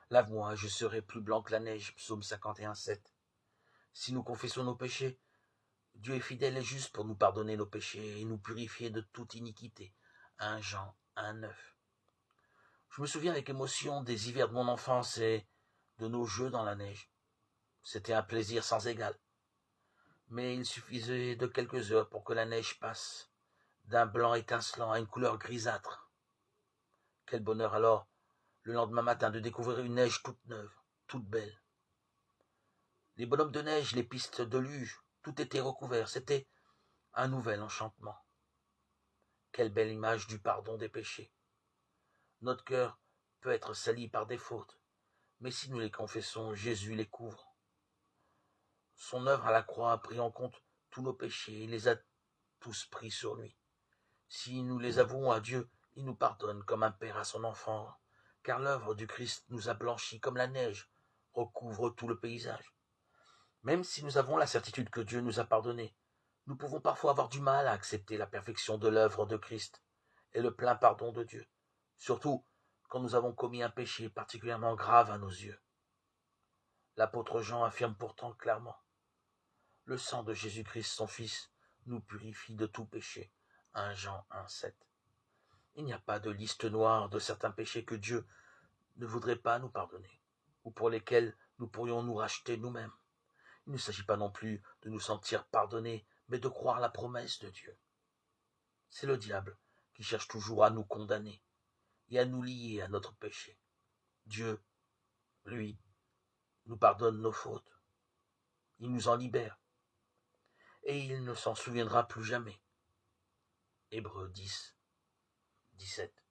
Lave-moi, je serai plus blanc que la neige. Psaume 51:7. Si nous confessons nos péchés, Dieu est fidèle et juste pour nous pardonner nos péchés et nous purifier de toute iniquité. 1 Jean 1:9. Je me souviens avec émotion des hivers de mon enfance et de nos jeux dans la neige. C'était un plaisir sans égal. Mais il suffisait de quelques heures pour que la neige passe, d'un blanc étincelant à une couleur grisâtre. Quel bonheur alors, le lendemain matin, de découvrir une neige toute neuve, toute belle. Les bonhommes de neige, les pistes de luge, tout était recouvert. C'était un nouvel enchantement. Quelle belle image du pardon des péchés. Notre cœur peut être sali par des fautes, mais si nous les confessons, Jésus les couvre. Son œuvre à la croix a pris en compte tous nos péchés et les a tous pris sur lui. Si nous les avouons à Dieu, il nous pardonne comme un père à son enfant, car l'œuvre du Christ nous a blanchis comme la neige recouvre tout le paysage. Même si nous avons la certitude que Dieu nous a pardonné, nous pouvons parfois avoir du mal à accepter la perfection de l'œuvre de Christ et le plein pardon de Dieu, surtout quand nous avons commis un péché particulièrement grave à nos yeux. L'apôtre Jean affirme pourtant clairement: le sang de Jésus-Christ, son Fils, nous purifie de tout péché. 1 Jean 1:7. Il n'y a pas de liste noire de certains péchés que Dieu ne voudrait pas nous pardonner, ou pour lesquels nous pourrions nous racheter nous-mêmes. Il ne s'agit pas non plus de nous sentir pardonnés, mais de croire la promesse de Dieu. C'est le diable qui cherche toujours à nous condamner et à nous lier à notre péché. Dieu, lui, nous pardonne nos fautes. Il nous en libère et il ne s'en souviendra plus jamais. Hébreux 10, 17.